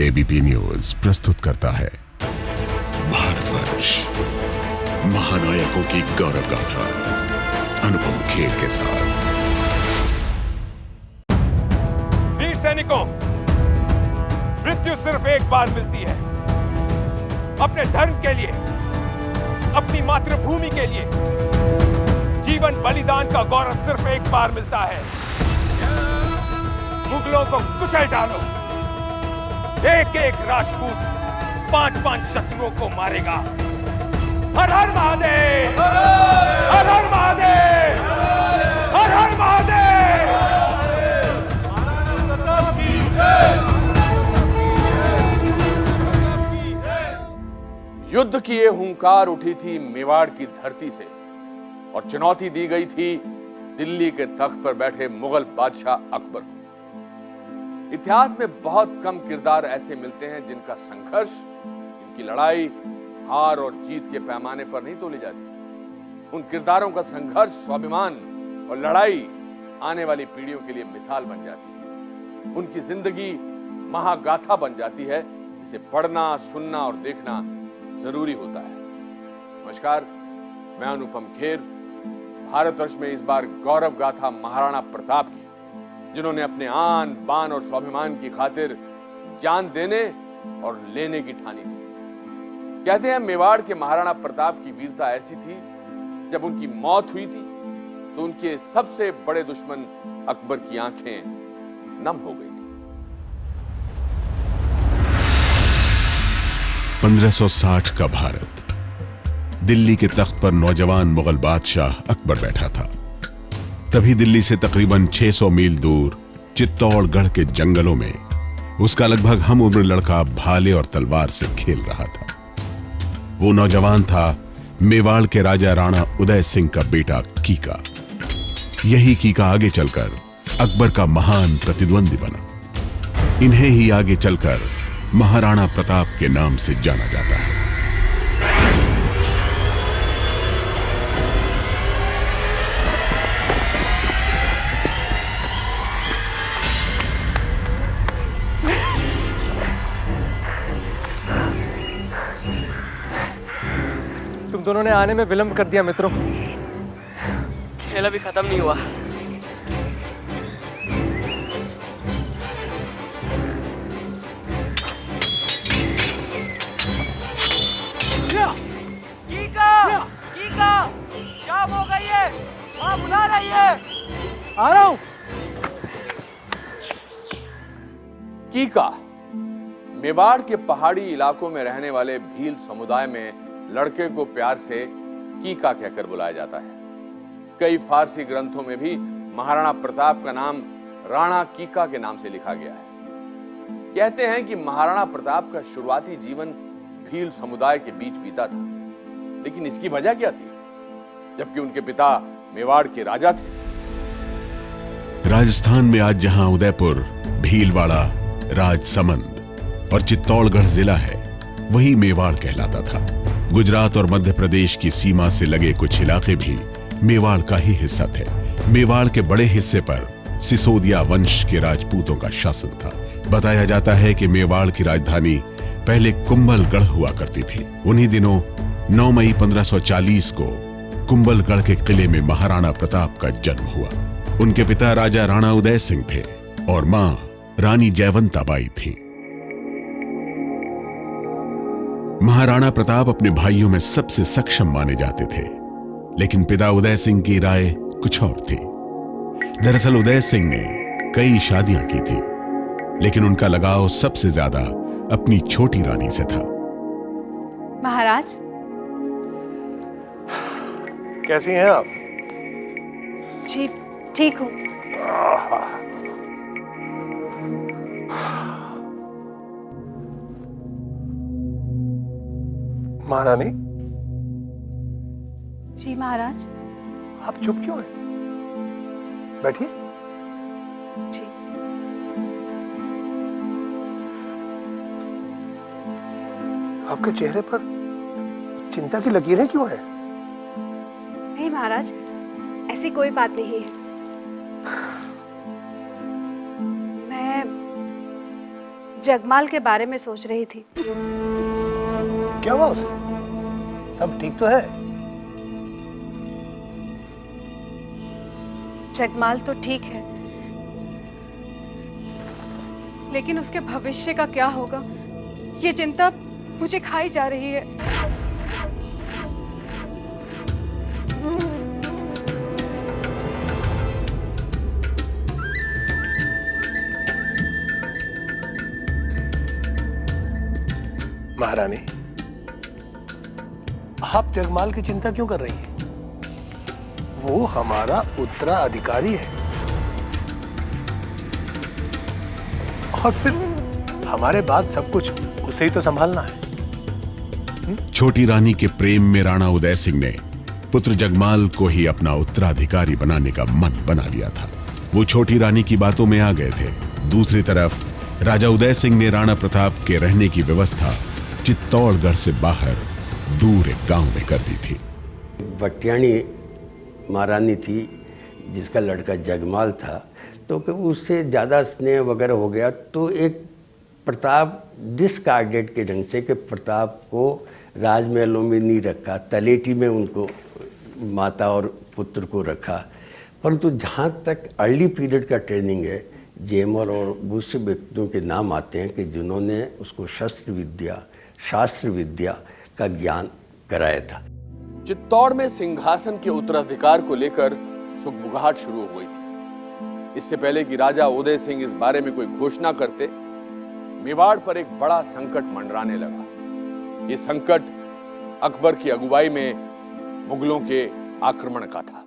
ABP news प्रस्तुत करता है भारतवर्ष, महानायकों की गौरव गाथा, अनुपम खेर के साथ। वीर सैनिकों, मृत्यु सिर्फ एक बार मिलती है। अपने धर्म के लिए, अपनी मातृभूमि के लिए जीवन बलिदान का गौरव सिर्फ एक बार मिलता है। मुगलों को कुचल डालो। एक एक राजपूत 5-5 शत्रुओं को मारेगा। हर हर महादेव, हर हर महादेव, हर हर महादेव। युद्ध की ये हुंकार उठी थी मेवाड़ की धरती से और चुनौती दी गई थी दिल्ली के तख्त पर बैठे मुगल बादशाह अकबर को। इतिहास में बहुत कम किरदार ऐसे मिलते हैं जिनका संघर्ष, जिनकी लड़ाई हार और जीत के पैमाने पर नहीं तोली जाती। उन किरदारों का संघर्ष, स्वाभिमान और लड़ाई आने वाली पीढ़ियों के लिए मिसाल बन जाती है। उनकी जिंदगी महागाथा बन जाती है, जिसे पढ़ना, सुनना और देखना जरूरी होता है। नमस्कार, मैं अनुपम खेर। भारतवर्ष में इस बार गौरव गाथा महाराणा प्रताप की, जिन्होंने अपने आन बान और स्वाभिमान की खातिर जान देने और लेने की ठानी थी। कहते हैं मेवाड़ के महाराणा प्रताप की वीरता ऐसी थी, जब उनकी मौत हुई थी तो उनके सबसे बड़े दुश्मन अकबर की आंखें नम हो गई थी। 1560 का भारत। दिल्ली के तख्त पर नौजवान मुगल बादशाह अकबर बैठा था। तभी दिल्ली से तकरीबन 600 मील दूर चित्तौड़गढ़ के जंगलों में उसका लगभग हम उम्र लड़का भाले और तलवार से खेल रहा था। वो नौजवान था मेवाड़ के राजा राणा उदय सिंह का बेटा कीका। यही कीका आगे चलकर अकबर का महान प्रतिद्वंदी बना। इन्हें ही आगे चलकर महाराणा प्रताप के नाम से जाना जाता है। तुम दोनों ने आने में विलंब कर दिया मित्रों। खेल अभी खत्म नहीं हुआ। कीका, शाम हो गई है, मां बुला रही है। आ रहा हूं। कीका मेवाड़ के पहाड़ी इलाकों में रहने वाले भील समुदाय में लड़के को प्यार से कीका कहकर बुलाया जाता है। कई फारसी ग्रंथों में भी महाराणा प्रताप का नाम राणा कीका के नाम से लिखा गया है। कहते हैं कि महाराणा प्रताप का शुरुआती जीवन भील समुदाय के बीच बीता था, लेकिन इसकी वजह क्या थी, जबकि उनके पिता मेवाड़ के राजा थे। राजस्थान में आज जहां उदयपुर, भीलवाड़ा, राजसमंद और चित्तौड़गढ़ जिला है, वही मेवाड़ कहलाता था। गुजरात और मध्य प्रदेश की सीमा से लगे कुछ इलाके भी मेवाड़ का ही हिस्सा थे। मेवाड़ के बड़े हिस्से पर सिसोदिया वंश के राजपूतों का शासन था। बताया जाता है कि मेवाड़ की राजधानी पहले कुंभलगढ़ हुआ करती थी। उन्हीं दिनों 9 मई 1540 को कुंभलगढ़ के किले में महाराणा प्रताप का जन्म हुआ। उनके पिता राजा राणा उदय सिंह थे और मां रानी जयवंताबाई थी। महाराणा प्रताप अपने भाइयों में सबसे सक्षम माने जाते थे, लेकिन पिता उदय सिंह की राय कुछ और थी। दरअसल उदय सिंह ने कई शादियां की थी, लेकिन उनका लगाव सबसे ज्यादा अपनी छोटी रानी से था। महाराज, कैसी हैं आप? जी ठीक हूँ। महारानी, जी महाराज। आप चुप क्यों हैं? बैठिए। जी आपके चेहरे पर चिंता की लकीरें क्यों हैं? नहीं महाराज, ऐसी कोई बात नहीं है। जगमाल के बारे में सोच रही थी। क्या हुआ उसे? सब ठीक तो है? जगमाल तो ठीक है, लेकिन उसके भविष्य का क्या होगा, ये चिंता मुझे खाई जा रही है। महारानी, आप जगमाल की चिंता क्यों कर रही हैं? वो हमारा उत्तराधिकारी है और फिर हमारे बाद सब कुछ उसे ही तो संभालना है। छोटी रानी के प्रेम में राणा उदय सिंह ने पुत्र जगमाल को ही अपना उत्तराधिकारी बनाने का मन बना लिया था। वो छोटी रानी की बातों में आ गए थे। दूसरी तरफ राजा उदय सिंह ने राणा प्रताप के रहने की व्यवस्था चित्तौड़गढ़ से बाहर दूर एक गांव में कर दी थी। भटियाणी महारानी थी जिसका लड़का जगमाल था, तो कि उससे ज़्यादा स्नेह वगैरह हो गया, तो एक प्रताप डिसकार्डेड के ढंग से कि प्रताप को राजमहलों में नहीं रखा, तलेटी में उनको माता और पुत्र को रखा। परंतु जहाँ तक अर्ली पीरियड का ट्रेनिंग है, जेमल और दूसरे व्यक्तियों के नाम आते हैं कि जिन्होंने उसको शस्त्र विद्या, शास्त्र विद्या का ज्ञान कराया था। चित्तौड़ में सिंहासन के उत्तराधिकार को लेकर सुगबुगाहट शुरू हो गई थी। इससे पहले कि राजा उदय सिंह इस बारे में कोई घोषणा करते, मेवाड़ पर एक बड़ा संकट मंडराने लगा। ये संकट अकबर की अगुवाई में मुगलों के आक्रमण का था।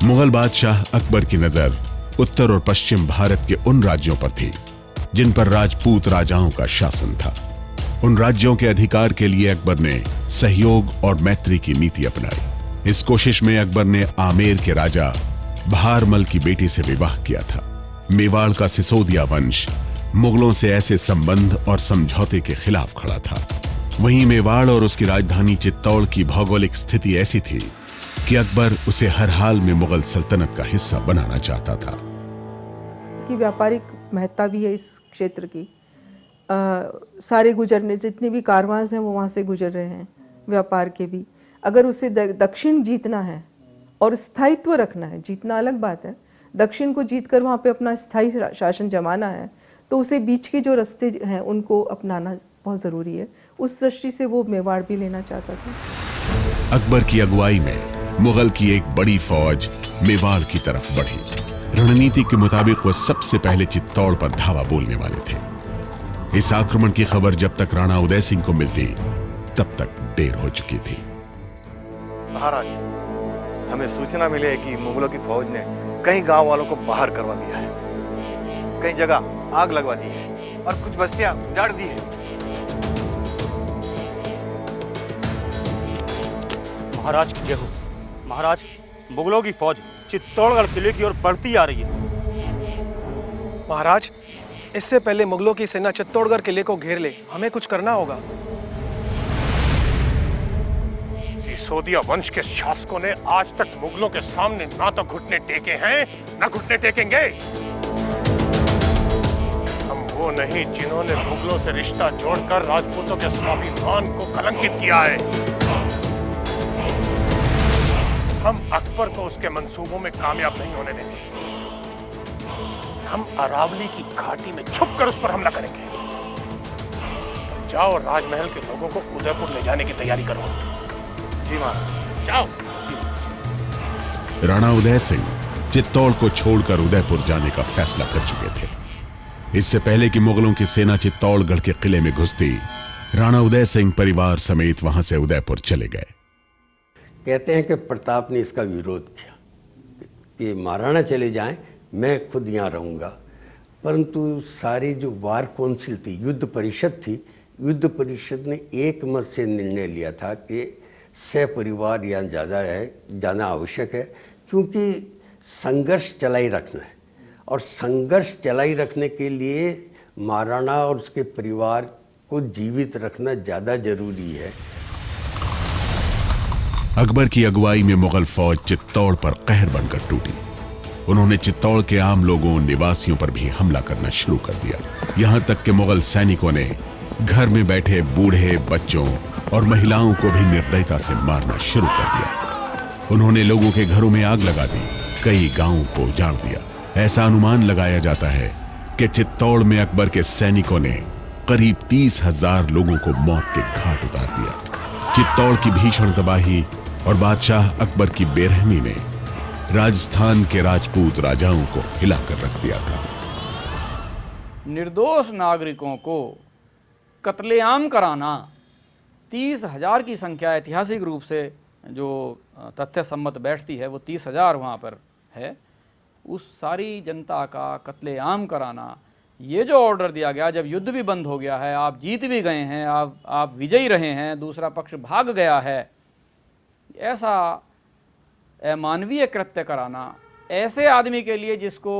मुगल बादशाह अकबर की नजर उत्तर और पश्चिम भारत के उन राज्यों पर थी जिन पर राजपूत राजाओं का शासन था। उन राज्यों के अधिकार के लिए अकबर ने सहयोग और मैत्री की नीति अपनाई। इस कोशिश में अकबर ने आमेर के राजा बहारमल की बेटी से विवाह किया था। मेवाड़ का सिसोदिया वंश मुगलों से ऐसे संबंध और समझौते के खिलाफ खड़ा था। वहीं मेवाड़ और उसकी राजधानी चित्तौड़ की भौगोलिक स्थिति ऐसी थी कि अकबर उसे हर हाल में मुगल सल्तनत का हिस्सा बनाना चाहता था। इसकी व्यापारिक महत्ता भी है इस क्षेत्र की। सारे गुजरने जितने भी कारवांस हैं वो वहाँ से गुजर रहे हैं, व्यापार के भी। अगर उसे दक्षिण जीतना है और स्थायित्व रखना है, जीतना अलग बात है, दक्षिण को जीतकर वहाँ पे अपना स्थायी शासन जमाना है, तो उसे बीच के जो रास्ते हैं उनको अपनाना बहुत ज़रूरी है। उस दृष्टि से वो मेवाड़ भी लेना चाहता था। अकबर की अगुवाई में मुगल की एक बड़ी फौज मेवाड़ की तरफ बढ़ी। रणनीति के मुताबिक वो सबसे पहले चित्तौड़ पर धावा बोलने वाले थे। इस आक्रमण की खबर जब तक राणा उदय सिंह को मिलती, तब तक देर हो चुकी थी। महाराज, हमें सूचना मिली है कि मुगलों की फौज ने कई गांव वालों को बाहर करवा दिया है, कई जगह आग लगवा दी है और कुछ बस्तियां उजाड़ दी है। महाराज की जय हो। महाराज, मुगलों की फौज चित्तौड़गढ़ किले की ओर बढ़ती आ रही है। महाराज, इससे पहले मुगलों की सेना चित्तौड़गढ़ किले को घेर ले, हमें कुछ करना होगा। सिसोदिया वंश के शासकों ने आज तक मुगलों के सामने ना तो घुटने टेके हैं, ना घुटने टेकेंगे। हम वो नहीं जिन्होंने मुगलों से रिश्ता जोड़कर राजपूतों के स्वाभिमान को कलंकित किया है। हम अकबर को उसके मंसूबों में कामयाब नहीं होने देंगे। हम अरावली की घाटी में छुपकर उस पर हमला करेंगे। तुम जाओ, राजमहल के लोगों को उदयपुर ले जाने की तैयारी करो। जी महाराज। जाओ। राणा उदय सिंह चित्तौड़ को छोड़कर उदयपुर जाने का फैसला कर चुके थे। इससे पहले कि मुगलों की सेना चित्तौड़गढ़ के किले में घुसती, राणा उदय सिंह परिवार समेत वहां से उदयपुर चले गए। कहते हैं कि प्रताप ने इसका विरोध किया कि महाराणा चले जाएं, मैं खुद यहाँ रहूँगा। परंतु सारी जो वार काउंसिल थी, युद्ध परिषद थी, युद्ध परिषद ने एक मत से निर्णय लिया था कि सहपरिवार यहाँ जाना आवश्यक है, क्योंकि संघर्ष चलाई रखना है और संघर्ष चलाई रखने के लिए महाराणा और उसके परिवार को जीवित रखना ज़्यादा जरूरी है। अकबर की अगुवाई में मुगल फौज चित्तौड़ पर कहर बनकर टूटी। उन्होंने चित्तौड़ के आम लोगों निवासियों पर भी हमला करना शुरू कर दिया। यहां तक कि मुगल सैनिकों ने घर में बैठे बूढ़े, बच्चों और महिलाओं को भी निर्दयता से मारना शुरू कर दिया। उन्होंने लोगों के घरों में आग लगा दी, कई गांवों को उजाड़ दिया। ऐसा अनुमान लगाया जाता है कि चित्तौड़ में अकबर के सैनिकों ने करीब 30,000 लोगों को मौत के घाट उतार दिया। चित्तौड़ की भीषण तबाही और बादशाह अकबर की बेरहमी ने राजस्थान के राजपूत राजाओं को हिलाकर रख दिया था। निर्दोष नागरिकों को कत्लेआम कराना, 30,000 की संख्या ऐतिहासिक रूप से जो तथ्य सम्मत बैठती है वो 30,000 वहाँ पर है। उस सारी जनता का कत्लेआम कराना, ये जो ऑर्डर दिया गया जब युद्ध भी बंद हो गया है, आप जीत भी गए हैं, आप विजयी रहे हैं, दूसरा पक्ष भाग गया है, ऐसा अमानवीय कृत्य कराना ऐसे आदमी के लिए जिसको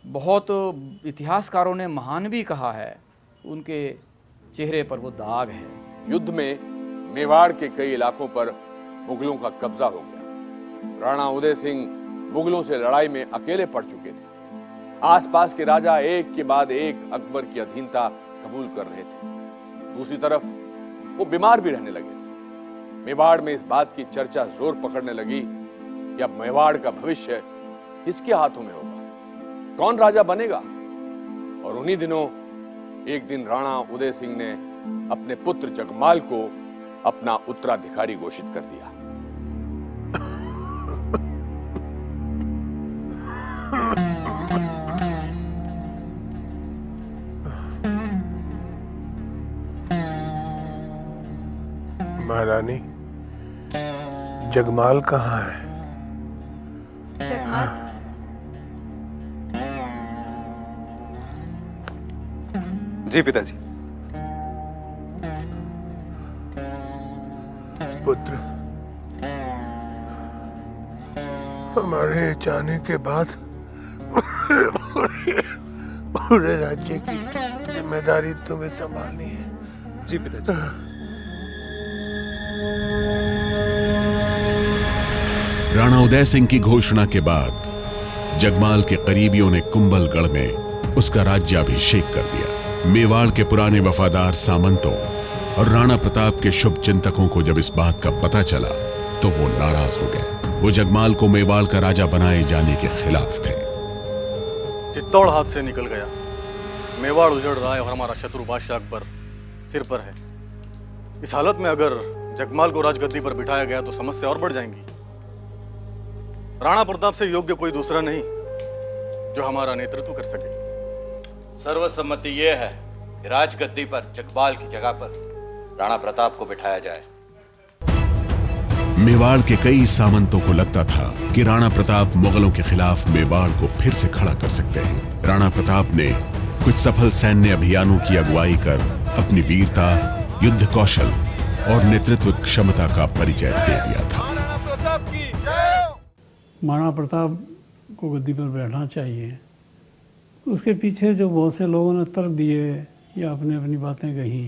बहुत इतिहासकारों ने महान भी कहा है, उनके चेहरे पर वो दाग है। युद्ध में मेवाड़ के कई इलाकों पर मुगलों का कब्जा हो गया। राणा उदय सिंह मुगलों से लड़ाई में अकेले पड़ चुके थे। आसपास के राजा एक के बाद एक अकबर की अधीनता कबूल कर रहे थे। दूसरी तरफ वो बीमार भी रहने लगे थे। मेवाड़ में इस बात की चर्चा जोर पकड़ने लगी कि अब मेवाड़ का भविष्य किसके हाथों में होगा, कौन राजा बनेगा। और उन्हीं दिनों एक दिन राणा उदय सिंह ने अपने पुत्र जगमाल को अपना उत्तराधिकारी घोषित कर दिया। महारानी, जगमाल कहाँ है? जगमाल? जी पिताजी। पुत्र, हमारे जाने के बाद पूरे राज्य की जिम्मेदारी तुम्हें संभालनी है। जी पिताजी। राणा उदय सिंह की घोषणा के बाद जगमाल के करीबियों ने कुंभलगढ़ में उसका राज्याभिषेक कर दिया। मेवाड़ के पुराने वफादार सामंतों और राणा प्रताप के शुभ चिंतकों को जब इस बात का पता चला तो वो नाराज हो गए। वो जगमाल को मेवाड़ का राजा बनाए जाने के खिलाफ थे। चित्तौड़ हाथ से निकल गया, मेवाड़ उजड़ रहा है और हमारा शत्रु बादशाह अकबर सिर पर है। इस हालत में अगर जगमाल को राजगद्दी पर बिठाया गया तो समस्या और बढ़ जाएंगी। राणा प्रताप से योग्य कोई दूसरा नहीं जो हमारा नेतृत्व कर सके। सर्वसम्मति ये है कि राजगद्दी पर जगमाल की जगह पर राणा प्रताप को बिठाया जाए। मेवाड़ के कई सामंतों को लगता था कि राणा प्रताप मुगलों के खिलाफ मेवाड़ को फिर से खड़ा कर सकते हैं। राणा प्रताप ने कुछ सफल सैन्य अभियानों की अगुवाई कर अपनी वीरता, युद्ध कौशल और नेतृत्व क्षमता का परिचय दे दिया था। महाराणा प्रताप को गद्दी पर बैठना चाहिए। उसके पीछे जो बहुत से लोगों ने तर्क दिए या अपनी अपनी बातें कही,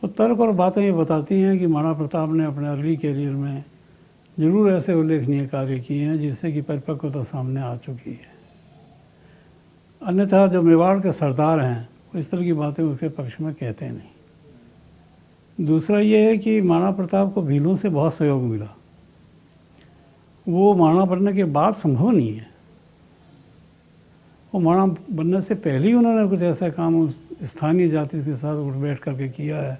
वो तर्क और बातें ये बताती हैं कि महाराणा प्रताप ने अपने अर्ली कैरियर में जरूर ऐसे उल्लेखनीय कार्य किए हैं जिससे कि परिपक्वता सामने आ चुकी है। अन्यथा जो मेवाड़ के सरदार हैं वो इस तरह की बातें उसके पक्ष में कहते नहीं। दूसरा ये है कि महाराणा प्रताप को भीलों से बहुत सहयोग मिला। वो महाराणा बनने के बाद संभव नहीं है। वो महाराणा बनने से पहले ही उन्होंने कुछ ऐसा काम उस स्थानीय जाति के साथ उठ बैठ करके किया है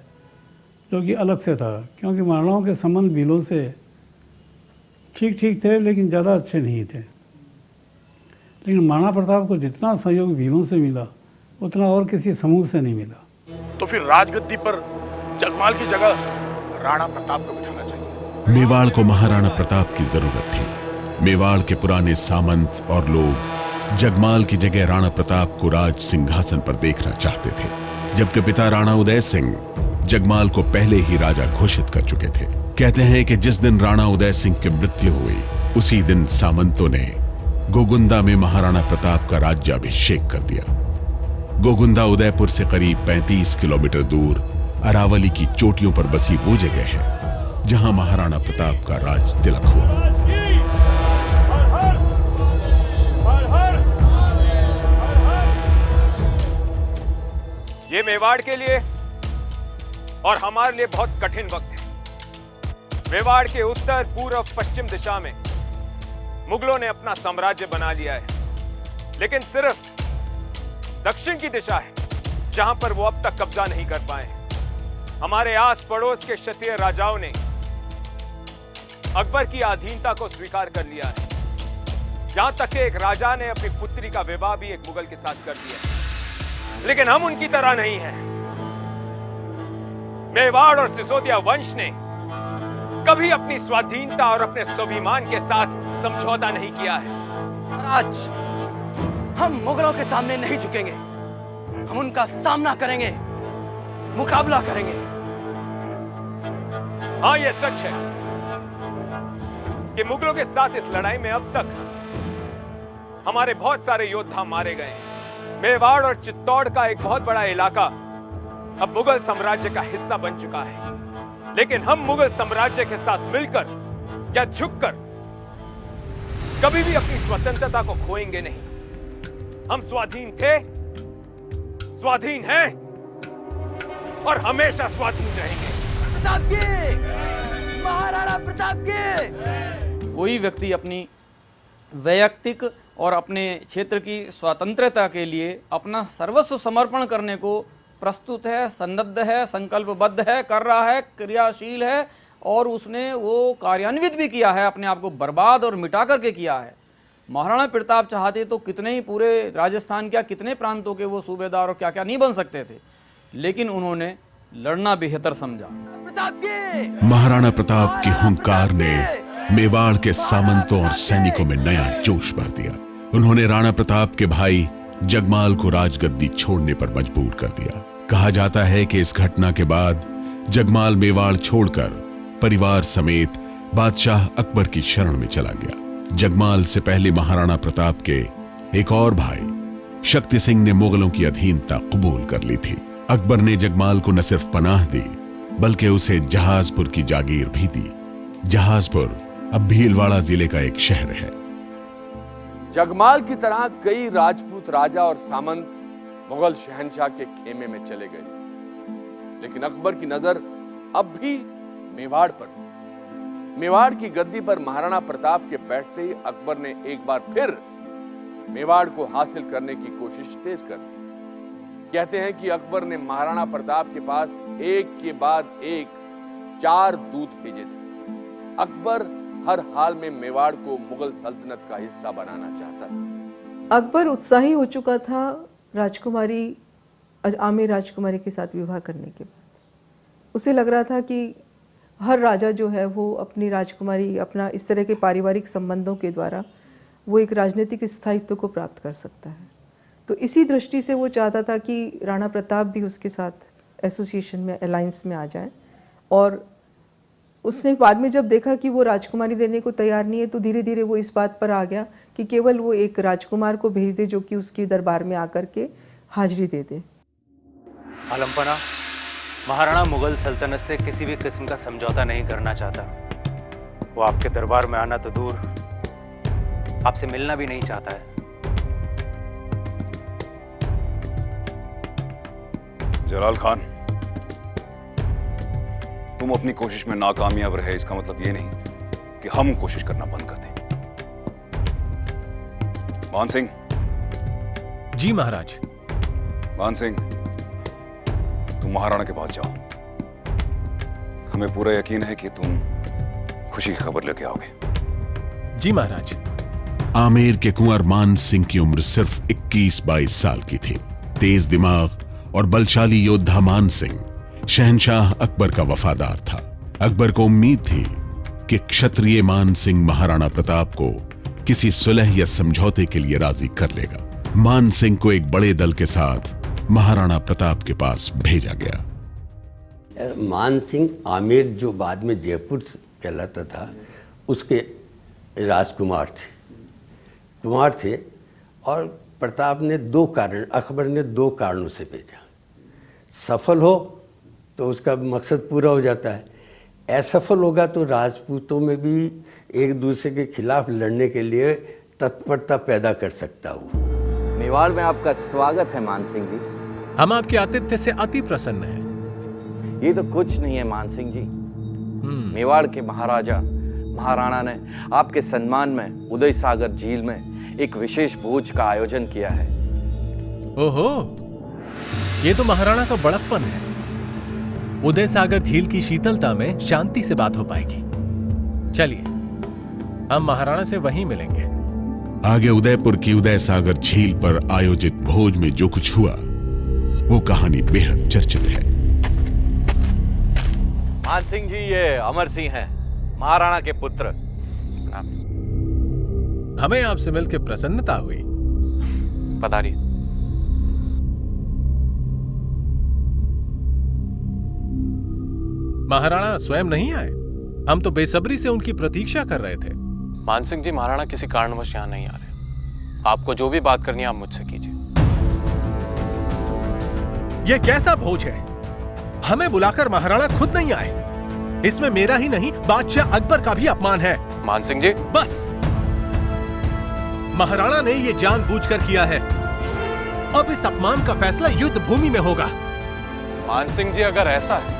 जो कि अलग से था, क्योंकि महाराणाओं के संबंध भीलों से ठीक ठीक थे लेकिन ज़्यादा अच्छे नहीं थे। लेकिन महाराणा प्रताप को जितना सहयोग भीलों से मिला उतना और किसी समूह से नहीं मिला। तो फिर राजगद्दी पर जगमाल की जगह राणा प्रताप को बिठाना चाहिए। मेवाड़ को महाराणा प्रताप की जरूरत थी। मेवाड़ के पुराने सामंत और लोग जगमाल की जगह राणा प्रताप को राज सिंहासन पर देखना चाहते थे, जबकि पिता राणा उदय सिंह जगमाल को पहले ही राजा घोषित कर चुके थे। कहते हैं कि जिस दिन राणा उदय सिंह की मृत्यु हुई उसी दिन सामंतों ने गोगुंदा में महाराणा प्रताप का राज्याभिषेक कर दिया। गोगुंदा उदयपुर से करीब 35 किलोमीटर दूर अरावली की चोटियों पर बसी वो जगह है जहां महाराणा प्रताप का राज तिलक हुआ। ये मेवाड़ के लिए और हमारे लिए बहुत कठिन वक्त है। मेवाड़ के उत्तर, पूर्व, पश्चिम दिशा में मुगलों ने अपना साम्राज्य बना लिया है, लेकिन सिर्फ दक्षिण की दिशा है जहां पर वो अब तक कब्जा नहीं कर पाए। हमारे आस पड़ोस के क्षत्रिय राजाओं ने अकबर की अधीनता को स्वीकार कर लिया है। यहां तक कि एक राजा ने अपनी पुत्री का विवाह भी एक मुगल के साथ कर दिया। लेकिन हम उनकी तरह नहीं हैं। मेवाड़ और सिसोदिया वंश ने कभी अपनी स्वाधीनता और अपने स्वाभिमान के साथ समझौता नहीं किया है। महाराज, हम मुगलों के सामने नहीं झुकेंगे। हम उनका सामना करेंगे, मुकाबला करेंगे। हाँ, यह सच है कि मुगलों के साथ इस लड़ाई में अब तक हमारे बहुत सारे योद्धा मारे गए। मेवाड़ और चित्तौड़ का एक बहुत बड़ा इलाका अब मुगल साम्राज्य का हिस्सा बन चुका है। लेकिन हम मुगल साम्राज्य के साथ मिलकर या झुककर कभी भी अपनी स्वतंत्रता को खोएंगे नहीं। हम स्वाधीन थे, स्वाधीन हैं और हमेशा स्वाधीन रहेंगे। प्रताप की, महाराणा प्रताप की। कोई व्यक्ति अपनी वैयक्तिक और अपने क्षेत्र की स्वतंत्रता के लिए अपना सर्वस्व समर्पण करने को प्रस्तुत है, सन्नद्ध है, संकल्पबद्ध है, कर रहा है, क्रियाशील है और उसने वो कार्यान्वित भी किया है, अपने आप को बर्बाद और मिटा करके किया है। महाराणा प्रताप चाहते तो कितने ही पूरे राजस्थान क्या कितने प्रांतों के वो सूबेदार और क्या क्या नहीं बन सकते थे, लेकिन उन्होंने लड़ना बेहतर समझा। महाराणा प्रताप की हुंकार ने मेवाड़ के सामंतों और सैनिकों में नया जोश भर दिया। उन्होंने राणा प्रताप के भाई जगमाल को राजगद्दी छोड़ने पर मजबूर कर दिया। कहा जाता है कि इस घटना के बाद जगमाल मेवाड़ छोड़कर परिवार समेत बादशाह अकबर की शरण में चला गया। जगमाल से पहले महाराणा प्रताप के एक और भाई शक्ति सिंह ने मुगलों की अधीनता कबूल कर ली थी। अकबर ने जगमाल को न सिर्फ पनाह दी बल्कि उसे जहाजपुर की जागीर भी दी। जहाजपुर अब भीलवाड़ा जिले का एक शहर है। जगमाल की तरह कई राजपूत राजा और सामंत मुगल शहंशाह के खेमे में चले गए थे, लेकिन अकबर की नजर अब भी मेवाड़ पर थी। मेवाड़ की गद्दी पर महाराणा प्रताप के बैठते ही अकबर ने एक बार फिर मेवाड़ को हासिल करने की कोशिश तेज कर दी। कहते हैं कि अकबर ने महाराणा प्रताप के पास एक के बाद एक 4 दूत भेजे थे। अकबर हर हाल में मेवाड़ को मुगल सल्तनत का हिस्सा बनाना चाहता था। अकबर उत्साही हो चुका था राजकुमारी आमेर राजकुमारी के साथ विवाह करने के बाद। उसे लग रहा था कि हर राजा जो है वो अपनी राजकुमारी, अपना इस तरह के पारिवारिक संबंधों के द्वारा वो एक राजनीतिक स्थायित्व को प्राप्त कर सकता है। तो इसी दृष्टि से वो चाहता था कि राणा प्रताप भी उसके साथ एसोसिएशन में, अलायंस में आ जाए। और उसने बाद में जब देखा कि वो राजकुमारी देने को तैयार नहीं है तो धीरे धीरे वो इस बात पर आ गया कि केवल वो एक राजकुमार को भेज दे जो कि उसके दरबार में आकर के हाजिरी दे दे। आलमपना, महाराणा मुगल सल्तनत से किसी भी किस्म का समझौता नहीं करना चाहता। वो आपके दरबार में आना तो दूर, आपसे मिलना भी नहीं चाहता है। जलाल खान, तुम अपनी कोशिश में नाकामयाब रहे इसका मतलब ये नहीं कि हम कोशिश करना बंद कर दें। मान सिंह। जी महाराज। मान सिंह, तुम महाराणा के पास जाओ। हमें पूरा यकीन है कि तुम खुशी की खबर लेके आओगे। जी महाराज। आमेर के कुंवर मान सिंह की उम्र सिर्फ 21-22 साल की थी। तेज दिमाग और बलशाली योद्धा मान सिंह शहंशाह अकबर का वफादार था। अकबर को उम्मीद थी कि क्षत्रिय मान सिंह महाराणा प्रताप को किसी सुलह या समझौते के लिए राजी कर लेगा। मान सिंह को एक बड़े दल के साथ महाराणा प्रताप के पास भेजा गया। मान सिंह आमेर, जो बाद में जयपुर कहलाता था, उसके राजकुमार थे और प्रताप ने अकबर ने 2 कारणों से भेजा। सफल हो तो उसका मकसद पूरा हो जाता है, असफल होगा तो राजपूतों में भी एक दूसरे के खिलाफ लड़ने के लिए तत्परता पैदा कर सकता हूँ। मेवाड़ में आपका स्वागत है मान सिंह जी। हम आपके आतिथ्य से अति प्रसन्न हैं। ये तो कुछ नहीं है मान सिंह जी। मेवाड़ के महाराजा महाराणा ने आपके सम्मान में उदय सागर झील में एक विशेष भोज का आयोजन किया है। ओहो, ये तो महाराणा का बड़प्पन है। उदय सागर झील की शीतलता में शांति से बात हो पाएगी। चलिए, हम महाराणा से वहीं मिलेंगे। आगे उदयपुर की उदय सागर झील पर आयोजित भोज में जो कुछ हुआ वो कहानी बेहद चर्चित है। मान सिंह जी, ये अमर सिंह हैं, महाराणा के पुत्र। हमें आपसे मिलकर प्रसन्नता हुई। पधारिए। महाराणा स्वयं नहीं आए? हम तो बेसब्री से उनकी प्रतीक्षा कर रहे थे। मान सिंह जी, महाराणा किसी कारणवश यहाँ नहीं आ रहे। आपको जो भी बात करनी है आप मुझसे कीजिए। यह कैसा भोज है? हमें बुलाकर महाराणा खुद नहीं आए। इसमें मेरा ही नहीं, बादशाह अकबर का भी अपमान है। मान सिंह जी, बस। महाराणा ने यह जानबूझकर किया है। अब इस अपमान का फैसला युद्ध भूमि में होगा। मान सिंह जी, अगर ऐसा है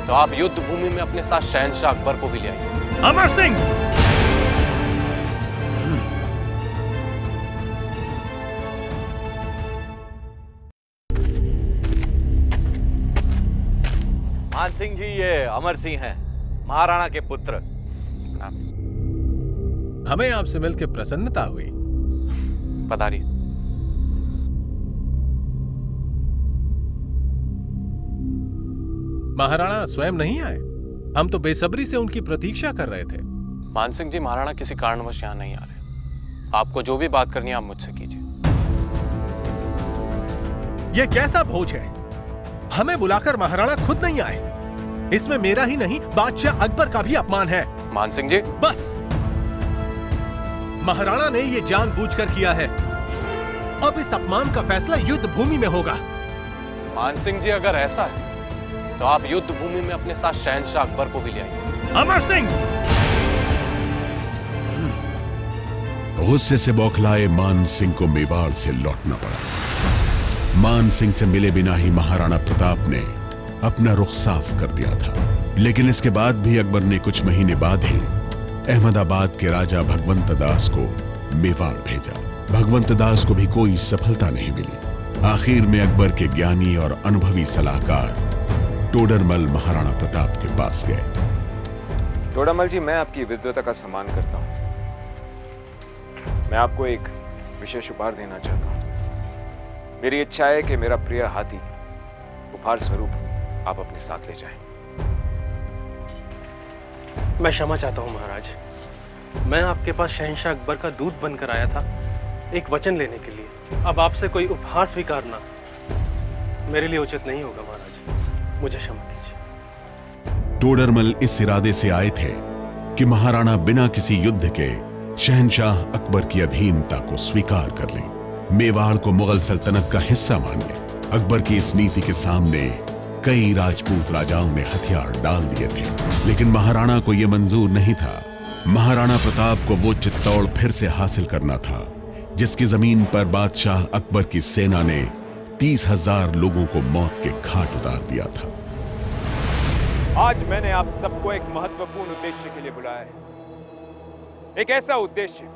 तो आप युद्ध भूमि में अपने साथ शहंशाह अकबर को भी ले आइए। अमर सिंह! मान सिंह जी, ये अमर सिंह हैं, महाराणा के पुत्र। हमें आपसे मिलकर प्रसन्नता हुई। पधारिए। महाराणा स्वयं नहीं आए? हम तो बेसब्री से उनकी प्रतीक्षा कर रहे थे। मान सिंह जी, महाराणा किसी कारणवश यहाँ नहीं आ रहे। आपको जो भी बात करनी है आप मुझसे कीजिए। यह कैसा भोज है? हमें बुलाकर महाराणा खुद नहीं आए। इसमें मेरा ही नहीं, बादशाह अकबर का भी अपमान है। मान सिंह जी, बस। महाराणा ने यह जानबूझकर किया है। अब इस अपमान का फैसला युद्ध भूमि में होगा। मान सिंह जी, अगर ऐसा है तो आप युद्ध भूमि में अपने साथ शहंशाह अकबर को भी ले आइए। अमर सिंह! गुस्से से बौखलाए मान सिंह को मेवाड़ से लौटना पड़ा। मान सिंह से मिले बिना ही महाराणा प्रताप ने अपना रुख साफ कर दिया था। लेकिन इसके बाद भी अकबर ने कुछ महीने बाद ही अहमदाबाद के राजा भगवंत दास को मेवाड़ भेजा। भगवंत दास को भी कोई सफलता नहीं मिली। आखिर में अकबर के ज्ञानी और अनुभवी सलाहकार टोडरमल महाराणा प्रताप के पास गए। टोडरमल जी, मैं आपकी विद्वता का सम्मान करता हूं। मैं आपको एक विशेष उपहार देना चाहता हूं। मेरी इच्छा है कि मेरा प्रिय हाथी उपहार स्वरूप आप अपने साथ ले जाएं। मैं क्षमा चाहता हूं महाराज। मैं आपके पास शहंशाह अकबर का दूत बनकर आया था, एक वचन लेने के लिए। अब आपसे कोई उपहार स्वीकारना मेरे लिए उचित नहीं होगा महाराज। मुझे क्षमा कीजिए। टोडरमल इस इरादे से आए थे कि महाराणा बिना किसी युद्ध के शहंशाह अकबर की अधीनता को स्वीकार कर लें, मेवाड़ को मुगल सल्तनत का हिस्सा मान लें। अकबर की इस नीति के सामने कई राजपूत राजाओं ने हथियार डाल दिए थे, लेकिन महाराणा को यह मंजूर नहीं था। महाराणा प्रताप को वो चित्तौड़ फिर से हासिल करना था जिसकी जमीन पर बादशाह अकबर की सेना ने 30,000 लोगों को मौत के घाट उतार दिया था। आज मैंने आप सबको एक महत्वपूर्ण उद्देश्य के लिए बुलाया है। एक ऐसा उद्देश्य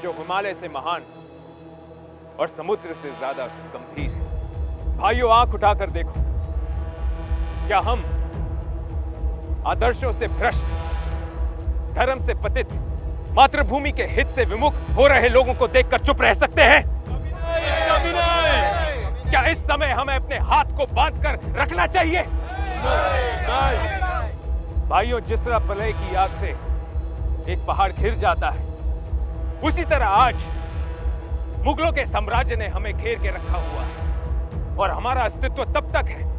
जो हिमालय से महान और समुद्र से ज्यादा गंभीर है। भाइयों, आंख उठाकर देखो। क्या हम आदर्शों से भ्रष्ट, धर्म से पतित, मातृभूमि के हित से विमुख हो रहे लोगों को देखकर चुप रह सकते हैं? कभी नहीं। क्या इस समय हमें अपने हाथ को बांधकर रखना चाहिए? नहीं। भाइयों, जिस तरह प्रलय की आग से एक पहाड़ घिर जाता है, उसी तरह आज मुगलों के साम्राज्य ने हमें घेर के रखा हुआ है और हमारा अस्तित्व तब तक है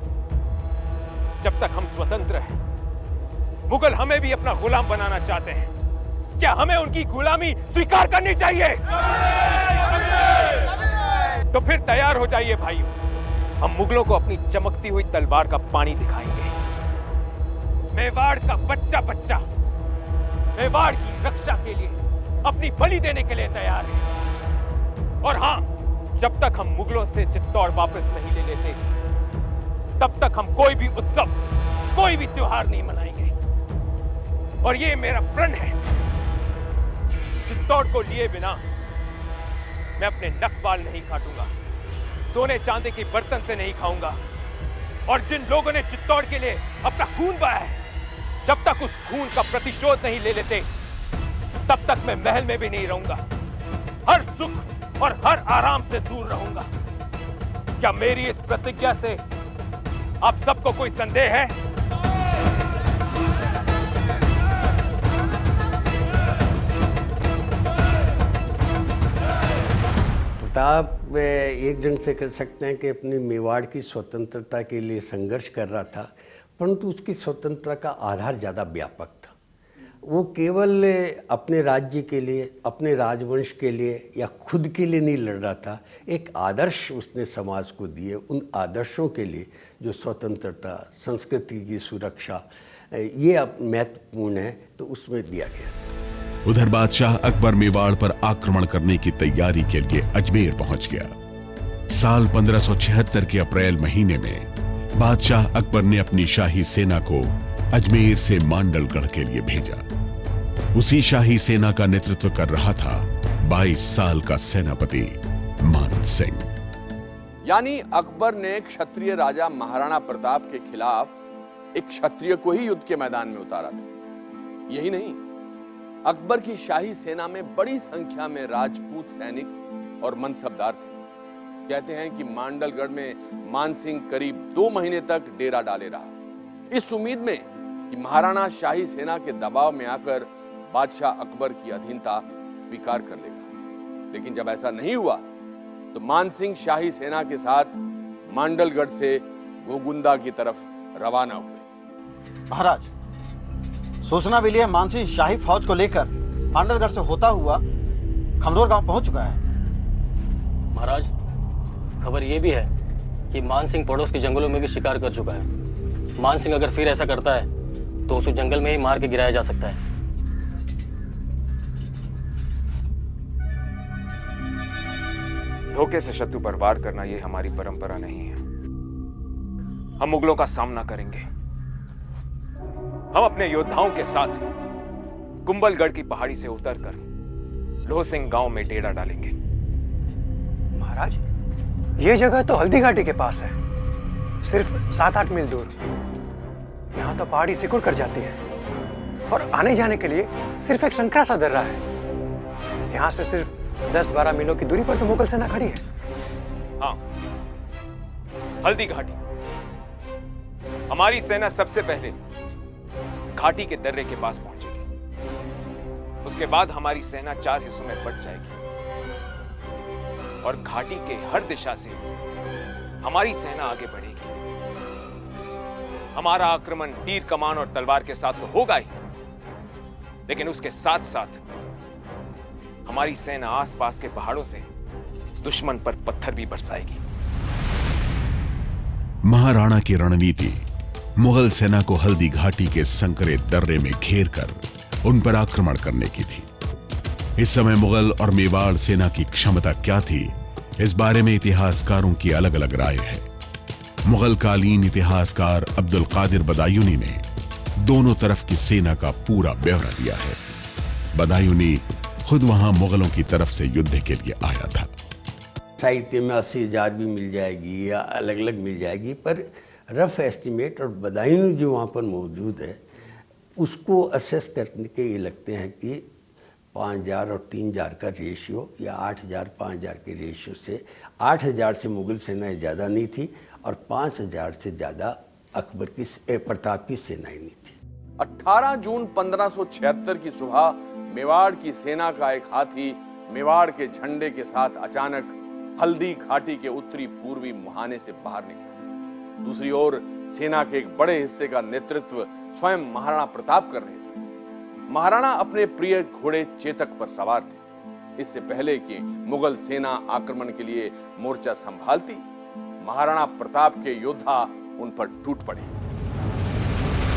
जब तक हम स्वतंत्र हैं। मुगल हमें भी अपना गुलाम बनाना चाहते हैं। क्या हमें उनकी गुलामी स्वीकार करनी चाहिए? तो फिर तैयार हो जाइए भाइयों। हम मुगलों को अपनी चमकती हुई तलवार का पानी दिखाएंगे। मेवाड़ का बच्चा बच्चा मेवाड़ की रक्षा के लिए अपनी बलि देने के लिए तैयार है। और हां, जब तक हम मुगलों से चित्तौड़ वापस नहीं ले लेते, तब तक हम कोई भी उत्सव, कोई भी त्योहार नहीं मनाएंगे। और ये मेरा प्रण है, चित्तौड़ को लिए बिना मैं अपने नख बाल नहीं काटूंगा, सोने चांदी के बर्तन से नहीं खाऊंगा। और जिन लोगों ने चित्तौड़ के लिए अपना खून बहाया है, जब तक उस खून का प्रतिशोध नहीं ले लेते, तब तक मैं महल में भी नहीं रहूंगा। हर सुख और हर आराम से दूर रहूंगा। क्या मेरी इस प्रतिज्ञा से आप सबको कोई संदेह है? प्रताप एक ढंग से कह सकते हैं कि अपनी मेवाड़ की स्वतंत्रता के लिए संघर्ष कर रहा था, परंतु उसकी स्वतंत्रता का आधार ज़्यादा व्यापक था। वो केवल अपने राज्य के लिए, अपने राजवंश के लिए या खुद के लिए नहीं लड़ रहा था। एक आदर्श उसने समाज को दिए। उन आदर्शों के लिए जो स्वतंत्रता, संस्कृति की सुरक्षा, ये अब महत्वपूर्ण है, तो उसमें दिया गया। उधर बादशाह अकबर मेवाड़ पर आक्रमण करने की तैयारी के लिए अजमेर पहुंच गया। साल 1576 के अप्रैल महीने में बादशाह अकबर ने अपनी शाही सेना को अजमेर से मांडलगढ़ के लिए भेजा। उसी शाही सेना का नेतृत्व कर रहा था 22 साल का सेनापति मान सिंह। यानी अकबर ने क्षत्रिय राजा महाराणा प्रताप के खिलाफ एक क्षत्रिय को ही युद्ध के मैदान में उतारा था। यही नहीं, अकबर की शाही सेना में बड़ी संख्या में राजपूत सैनिक और मनसबदार थे। कहते हैं कि मांडलगढ़ में मानसिंह करीब 2 महीने तक डेरा डाले रहा, इस उम्मीद में कि महाराणा शाही सेना के दबाव में आकर बादशाह अकबर की अधीनता स्वीकार कर लेगा। लेकिन जब ऐसा नहीं हुआ तो मानसिंह शाही सेना के साथ मांडलगढ़ से गोगुंदा की तरफ रवाना हुए। महाराज, सूचना मिली है मानसिंह शाही फौज को लेकर मांडलगढ़ से होता हुआ खमदोर गांव पहुंच चुका है। महाराज, खबर यह भी है कि मानसिंह पड़ोस के जंगलों में भी शिकार कर चुका है। मानसिंह अगर फिर ऐसा करता है तो उसे जंगल में ही मार के गिराया जा सकता है। धोखे से शत्रु पर वार करना ये हमारी परंपरा नहीं है। हम मुगलों का सामना करेंगे। हम अपने योद्धाओं के साथ कुंभलगढ़ की पहाड़ी से उतरकर लोहसिंह गांव में डेरा डालेंगे। महाराज, ये जगह तो हल्दी घाटी के पास है, सिर्फ 7-8 मील दूर। यहाँ तो पहाड़ी सिकुड़ कर जाती है और आने जाने के लिए सिर्फ एक संकरा सा दर्रा है। यहाँ से सिर्फ 10-12 मीलों की दूरी पर तो मुगल सेना खड़ी है। हाँ, हल्दी घाटी। हमारी सेना सबसे पहले घाटी के दर्रे के पास पहुंचेगी। उसके बाद हमारी सेना 4 हिस्सों में बंट जाएगी और घाटी के हर दिशा से हमारी सेना आगे बढ़ेगी। हमारा आक्रमण तीर, कमान और तलवार के साथ तो होगा ही, लेकिन उसके साथ साथ हमारी सेना आसपास के पहाड़ों से दुश्मन पर पत्थर भी बरसाएगी। महाराणा की रणनीति मुगल सेना को हल्दी घाटी के संकरे दर्रे में घेर कर उन पर आक्रमण करने की थी। इस समय मुगल और मेवाड़ सेना की क्षमता क्या थी, इस बारे में इतिहासकारों की अलग अलग राय है। मुगल कालीन इतिहासकार अब्दुल कादिर बदायूनी ने दोनों तरफ की सेना का पूरा ब्यौरा दिया है। बदायूनी खुद वहां मुगलों की तरफ से युद्ध के लिए आया था। साहित्य में 80,000 भी मिल जाएगी या अलग अलग मिल जाएगी, पर रफ एस्टिमेट और बदायूनी जो वहाँ पर मौजूद है उसको असेस करने के ये लगते हैं कि 5,000 और 3,000 का रेशियो या 8,000 5,000 के रेशियो से 8,000 से मुगल सेनाएं ज़्यादा नहीं थी और 5,000 से ज़्यादा अकबर की प्रताप की सेनाएं नहीं थी। 18 जून 1576 की सुबह मेवाड़ की सेना का एक हाथी मेवाड़ के झंडे के साथ अचानक हल्दी घाटी के उत्तरी पूर्वी मुहाने से बाहर निकला। दूसरी ओर सेना के एक बड़े हिस्से का नेतृत्व स्वयं महाराणा प्रताप कर रहे थे। महाराणा अपने प्रिय घोड़े चेतक पर सवार थे। इससे पहले कि मुगल सेना आक्रमण के लिए मोर्चा संभालती, महाराणा प्रताप के योद्धा उन पर टूट पड़े।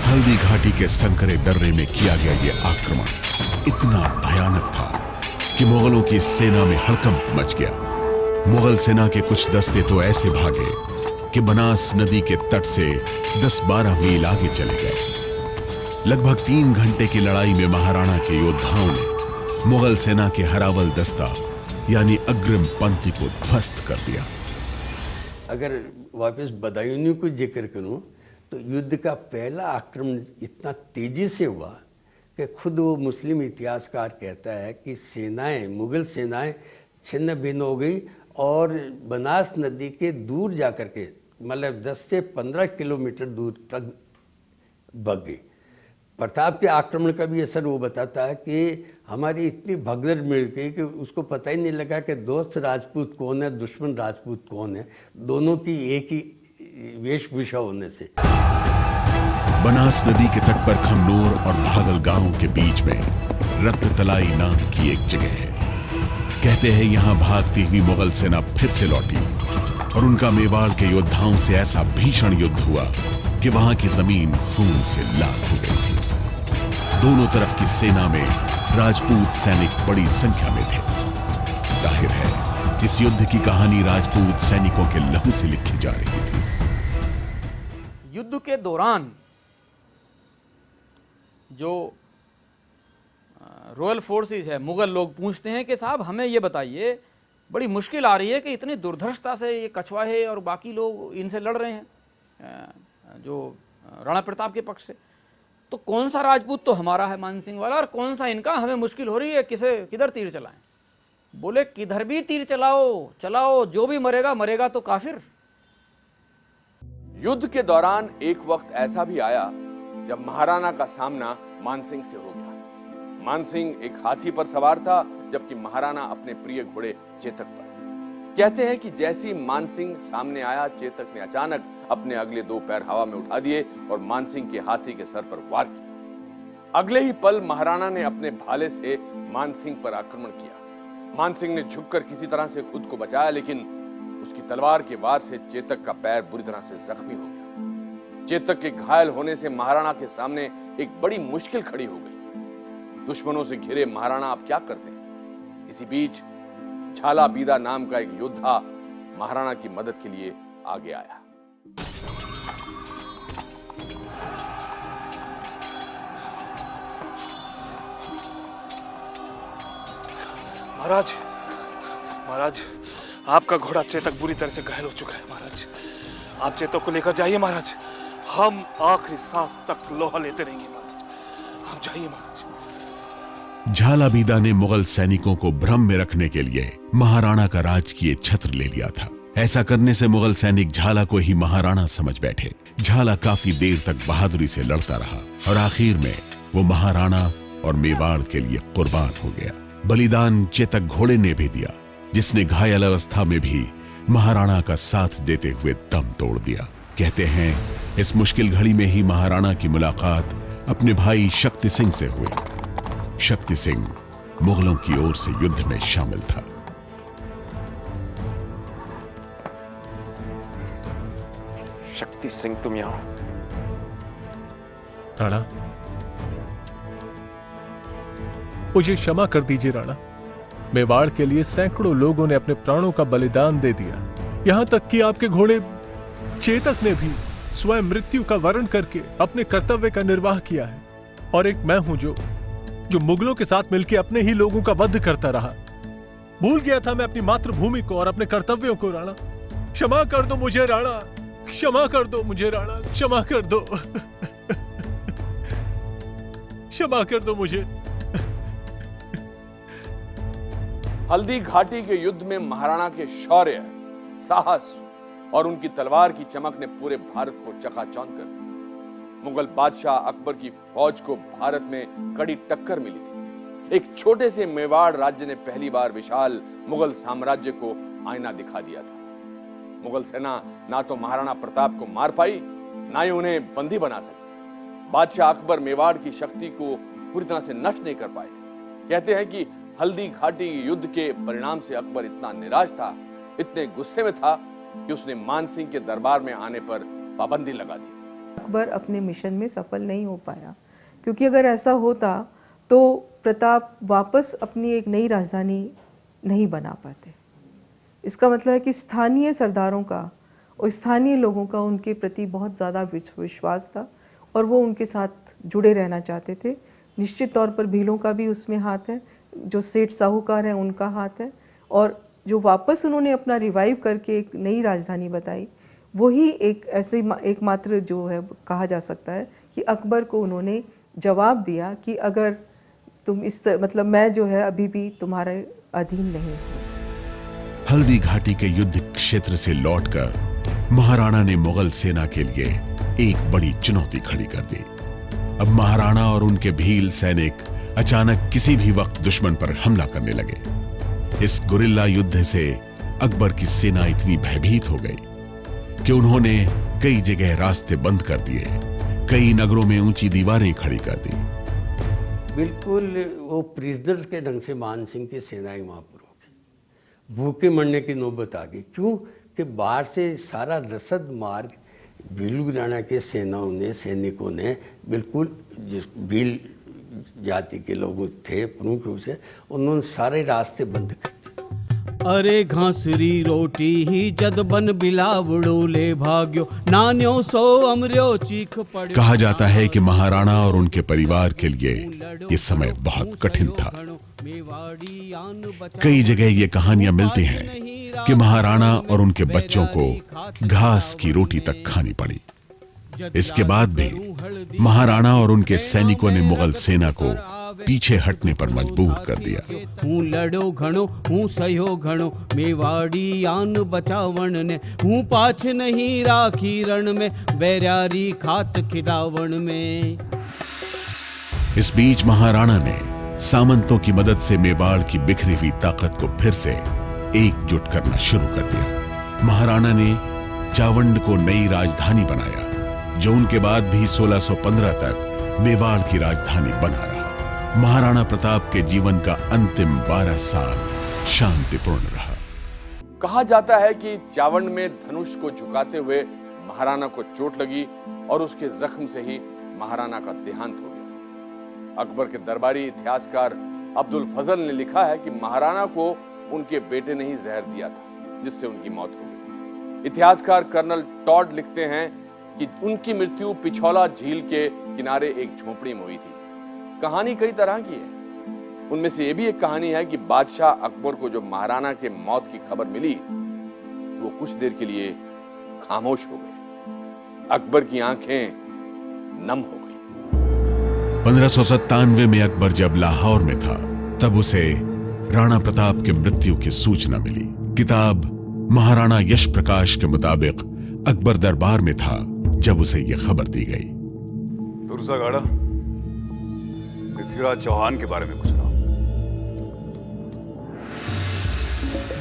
हल्दी घाटी के संकरे दर्रे में किया गया ये आक्रमण इतना भयानक था कि मुगलों की सेना में हड़कंप मच गया। मुगल सेना के कुछ दस्ते तो ऐसे भागे कि बनास नदी के तट से 10-12 मील आगे चले गए। लगभग 3 घंटे की लड़ाई में महाराणा के योद्धाओं ने मुगल सेना के हरावल दस्ता यानी अग्रिम पंक्ति को ध्वस्त कर दिया। अगर वापस बदायूंनी को जिक्र करूं तो युद्ध का पहला आक्रमण इतना तेजी से हुआ कि खुद वो मुस्लिम इतिहासकार कहता है कि सेनाएं, मुगल सेनाएं छिन्न भिन्न हो गई और बनास नदी के दूर जाकर के मतलब 10 से 15 किलोमीटर दूर तक भाग गई। प्रताप के आक्रमण का भी असर वो बताता है कि हमारी इतनी भगदड़ मिल गई कि उसको पता ही नहीं लगा कि दोस्त राजपूत कौन है, दुश्मन राजपूत कौन है, दोनों की एक ही वेशभूषा होने से। बनास नदी के तट पर खमनोर और भागल गांवों के बीच में रक्ततलाई नाम की एक जगह है। कहते हैं यहां भागती हुई मुगल सेना फिर से लौटी और उनका मेवाड़ के योद्धाओं से ऐसा भीषण युद्ध हुआ कि वहां की जमीन खून से लाल हो गई थी। दोनों तरफ की सेना में राजपूत सैनिक बड़ी संख्या में थे। जाहिर है इस युद्ध की कहानी राजपूत सैनिकों के लहू से लिखी जा रही थी। युद्ध के दौरान जो रॉयल फोर्सेस है, मुगल लोग पूछते हैं कि साहब हमें ये बताइए, बड़ी मुश्किल आ रही है कि इतनी दुर्धर्षता से ये कछवाहे और बाकी लोग इनसे लड़ रहे हैं जो राणा प्रताप के पक्ष से, तो कौन सा राजपूत तो हमारा है मानसिंह वाला और कौन सा इनका, हमें मुश्किल हो रही है, किधर तीर चलाएं। बोले किधर भी तीर चलाओ, जो भी मरेगा मरेगा तो काफिर। युद्ध के दौरान एक वक्त ऐसा भी आया जब महाराणा का सामना मानसिंह से हो गया। मानसिंह एक हाथी पर सवार था जबकि महाराणा अपने प्रिय घोड़े चेतक पर। कहते हैं कि जैसी मानसिंह सामने आया, चेतक ने अचानक अपने अगले 2 पैर हवा में उठा दिए और मानसिंह के हाथी के सर पर वार किया। अगले ही पल महाराणा ने अपने भाले से मानसिंह पर आक्रमण किया। मानसिंह ने झुककर किसी तरह से खुद को बचाया, लेकिन उसकी तलवार के वार से चेतक का पैर बुरी तरह से जख्मी हो गया। चेतक के घायल होने से महाराणा के सामने एक बड़ी मुश्किल खड़ी हो गई। दुश्मनों से घिरे महाराणा अब क्या करते? इसी बीच झाला बीदा नाम का एक योद्धा महाराणा की मदद के लिए आगे आया। महाराज, आपका घोड़ा चेतक बुरी तरह से घायल हो चुका है। महाराज, आप चेतक को लेकर जाइए। महाराज, हम आखिरी सांस तक लोहा लेते रहेंगे। महाराज, हम जाइए। महाराज। झाला बीदा ने मुगल सैनिकों को भ्रम में रखने के लिए महाराणा का राजकीय छत्र ले लिया था। ऐसा करने से मुगल सैनिक झाला को ही महाराणा समझ बैठे। झाला काफी देर तक बहादुरी से लड़ता रहा और आखिर में वो महाराणा और मेवाड़ के लिए कुर्बान हो गया। बलिदान चेतक घोड़े ने भी दिया, जिसने घायल अवस्था में भी महाराणा का साथ देते हुए दम तोड़ दिया। कहते हैं इस मुश्किल घड़ी में ही महाराणा की मुलाकात अपने भाई शक्ति सिंह से हुई। शक्ति सिंह मुगलों की ओर से युद्ध में शामिल था। शक्ति सिंह, तुम यहां? राणा, मुझे क्षमा कर दीजिए राणा। मेवाड़ के लिए सैकड़ों लोगों ने अपने प्राणों का बलिदान दे दिया। यहां तक कि आपके घोड़े चेतक ने भी स्वयं मृत्यु का वरण करके अपने कर्तव्य का निर्वाह किया है। और एक मैं हूं जो मुगलों के साथ मिलकर अपने ही लोगों का वध करता रहा। भूल गया था मैं अपनी मातृभूमि को और अपने कर्तव्यों को। राणा, क्षमा कर दो मुझे। राणा, क्षमा कर दो मुझे। राणा, क्षमा कर दो। क्षमा कर दो मुझे। हल्दी घाटी के युद्ध में महाराणा के शौर्य, साहस और उनकी तलवार की चमक ने पूरे भारत को चकाचौंध कर दिया। मुगल बादशाह अकबर की फौज को भारत में कड़ी टक्कर मिली थी। एक छोटे से मेवाड़ राज्य ने पहली बार विशाल मुगल साम्राज्य को आईना दिखा दिया था। मुगल सेना ना तो महाराणा प्रताप को मार पाई, ना ही उन्हें बंदी बना सकी। बादशाह अकबर मेवाड़ की शक्ति को पूरी तरह से नष्ट नहीं कर पाए थे। कहते हैं कि हल्दी घाटी युद्ध के परिणाम से अकबर इतना निराश था, इतने गुस्से में था कि उसने मानसिंह के दरबार में आने पर पाबंदी लगा दी। अकबर अपने मिशन में सफल नहीं हो पाया, क्योंकि अगर ऐसा होता तो प्रताप वापस अपनी एक नई राजधानी नहीं बना पाते। इसका मतलब है कि स्थानीय सरदारों का और स्थानीय लोगों का उनके प्रति बहुत ज़्यादा विश्वास था और वो उनके साथ जुड़े रहना चाहते थे। निश्चित तौर पर भीलों का भी उसमें हाथ है, जो सेठ साहूकार हैं उनका हाथ है, और जो वापस उन्होंने अपना रिवाइव करके एक नई राजधानी बताई, वही एक ऐसे एकमात्र जो है कहा जा सकता है कि अकबर को उन्होंने जवाब दिया कि अगर तुम मतलब मैं जो है अभी भी तुम्हारे अधीन नहीं हूँ। हल्दी घाटी के युद्ध क्षेत्र से लौटकर महाराणा ने मुगल सेना के लिए एक बड़ी चुनौती खड़ी कर दी। अब महाराणा और उनके भील सैनिक अचानक किसी भी वक्त दुश्मन पर हमला करने लगे। इस गुरिल्ला युद्ध से अकबर की सेना इतनी भयभीत हो गई कि उन्होंने कई जगह रास्ते बंद कर दिए, कई नगरों में ऊंची दीवारें खड़ी कर दी। बिल्कुल वो प्रिजनर्स के ढंग से मान सिंह की सेनाएं वहाँ पर होगी, भूखे मरने की नौबत आ गई। क्यों कि बाहर से सारा रसद मार्ग भील राणा के सैनिकों ने बिल्कुल जिस भील जाति के लोग थे प्रमुख रूप से, उन्होंने सारे रास्ते बंद कर। अरे घासरी रोटी ही जद बन बिलावड़ो ले भाग्यो नान्यो सो अमर्यो चीख पड़े। कहा जाता है कि महाराणा और उनके परिवार के लिए ये समय बहुत कठिन था। कई जगह ये कहानियां मिलती हैं कि महाराणा और उनके बच्चों को घास की रोटी तक खानी पड़ी। इसके बाद भी महाराणा और उनके सैनिकों ने मुगल सेना को पीछे हटने पर मजबूर कर दिया। हूँ लड़ो घणो हूँ सयो घणो मेवाड़ी आन बचावन ने हूँ पाछ नहीं राखी रण में बैरारी खात खिलावन में। इस बीच महाराणा ने सामंतों की मदद से मेवाड़ की बिखरी हुई ताकत को फिर से एकजुट करना शुरू कर दिया। महाराणा ने चावंड को नई राजधानी बनाया, जो उनके बाद भी 1615 तक मेवाड़ की राजधानी बना रहा। महाराणा प्रताप के जीवन का अंतिम 12 साल शांतिपूर्ण रहा। कहा जाता है कि चावंड में धनुष को झुकाते हुए महाराणा को चोट लगी और उसके जख्म से ही महाराणा का देहांत हो गया। अकबर के दरबारी इतिहासकार अब्दुल फजल ने लिखा है कि महाराणा को उनके बेटे ने ही जहर दिया था, जिससे उनकी मौत हो गई। इतिहासकार कर्नल टॉड लिखते हैं कि उनकी मृत्यु पिछौला झील के किनारे एक झोपड़ी में हुई थी। कहानी कई तरह की है। उनमें से यह भी एक कहानी है कि बादशाह अकबर को जब महाराणा के मौत की खबर मिली तो वो कुछ देर के लिए खामोश हो गए। अकबर की आंखें नम हो गई। 1597 में अकबर जब लाहौर में था, तब उसे राणा प्रताप के मृत्यु की सूचना मिली। किताब महाराणा यश प्रकाश के मुताबिक अकबर दरबार में था जब उसे यह खबर दी गई। दुर्सागाड़ा, पृथ्वीराज चौहान के बारे में कुछ सुनाओ।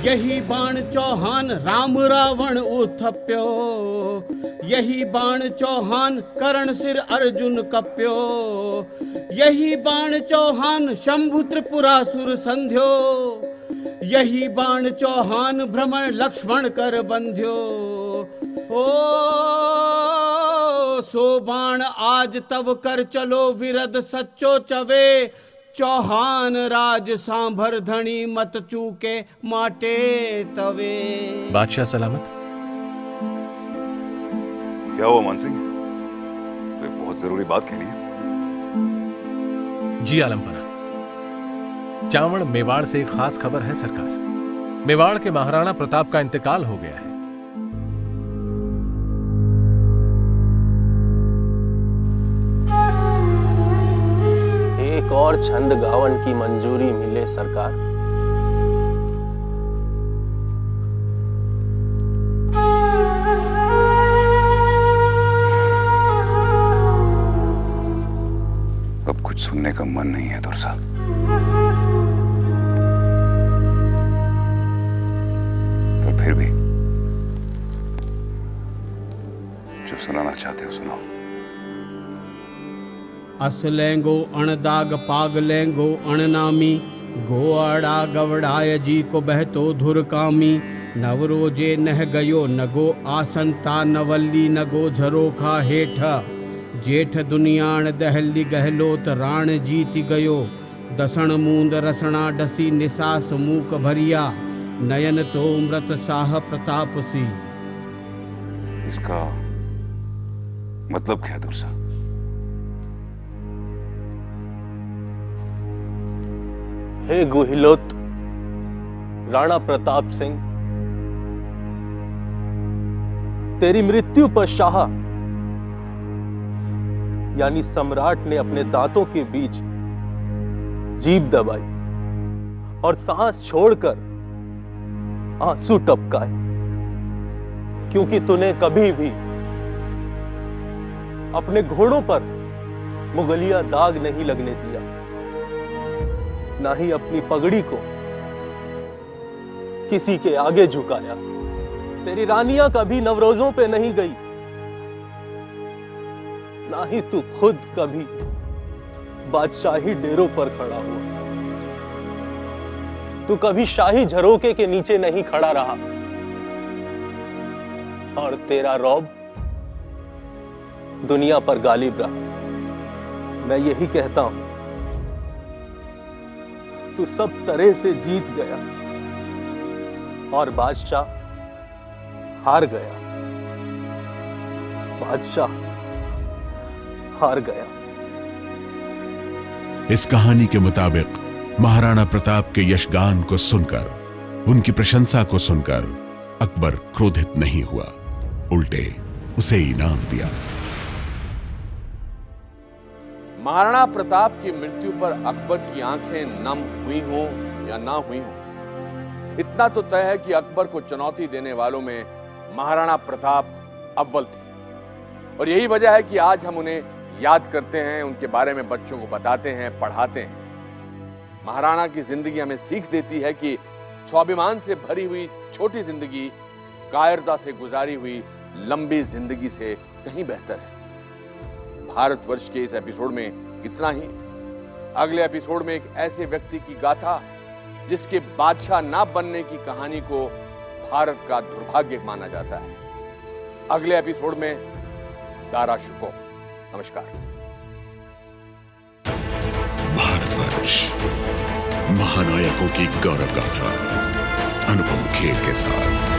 यही बाण चौहान राम रावण उथप्यो, यही बाण चौहान कर्ण सिर अर्जुन कप्यो, यही बाण चौहान शंभु त्रिपुरासुर संध्यो, यही बाण चौहान भ्रमण लक्ष्मण कर बंध्यो। ओ सो बाण आज तब कर चलो विरद सच्चो चवे, चौहान राज सांभर धनी मत चूके माटे तवे। बादशाह सलामत। क्या हुआ मान सिंह, कोई बहुत जरूरी बात कहनी है? जी आलमपना, चावड़ मेवाड़ से एक खास खबर है सरकार। मेवाड़ के महाराणा प्रताप का इंतकाल हो गया है। एक और छंद गावन की मंजूरी मिले सरकार। अब कुछ सुनने का मन नहीं है दुर्सा। पर फिर भी जो सुनाना चाहते हो सुनाओ। अस लेंगो अणदाग पाग लेंगो अणनामी, गोआड़ा गवड़ाय जी को बहतो धुर कामी। नवरोजे नह गयो नगो आसंता नवल्ली नगो झरोखा हेठ, जेठ दुनियाण दहली गहलोत राण जीति गयो। दसण मूंद रसना डसी निसास मूक भरिया, नयन तोम्रत साह प्रताप सी। इसका मतलब क्या दुर्सा? हे गुहिलोत राणा प्रताप सिंह, तेरी मृत्यु पर शाह यानी सम्राट ने अपने दांतों के बीच जीभ दबाई और सांस छोड़कर आंसू टपकाए, क्योंकि तूने कभी भी अपने घोड़ों पर मुगलिया दाग नहीं लगने दिया, ना ही अपनी पगड़ी को किसी के आगे झुकाया। तेरी रानियां कभी नवरोजों पे नहीं गई, ना ही तू खुद कभी बादशाही डेरों पर खड़ा हुआ। तू कभी शाही झरोके के नीचे नहीं खड़ा रहा, और तेरा रौब दुनिया पर गालिब रहा। मैं यही कहता हूं, तू सब तरह से जीत गया और बादशाह हार गया। बादशाह हार गया। इस कहानी के मुताबिक महाराणा प्रताप के यशगान को सुनकर, उनकी प्रशंसा को सुनकर अकबर क्रोधित नहीं हुआ, उल्टे उसे इनाम दिया। महाराणा प्रताप की मृत्यु पर अकबर की आंखें नम हुई हों या ना हुई हों, इतना तो तय है कि अकबर को चुनौती देने वालों में महाराणा प्रताप अव्वल थे। और यही वजह है कि आज हम उन्हें याद करते हैं, उनके बारे में बच्चों को बताते हैं, पढ़ाते हैं। महाराणा की जिंदगी हमें सीख देती है कि स्वाभिमान से भरी हुई छोटी जिंदगी कायरता से गुजारी हुई लंबी जिंदगी से कहीं बेहतर है। भारतवर्ष के इस एपिसोड में इतना ही। अगले एपिसोड में एक ऐसे व्यक्ति की गाथा जिसके बादशाह ना बनने की कहानी को भारत का दुर्भाग्य माना जाता है। अगले एपिसोड में दारा शिकोह। नमस्कार। भारतवर्ष, महानायकों की गौरव गाथा अनुपम खेर के साथ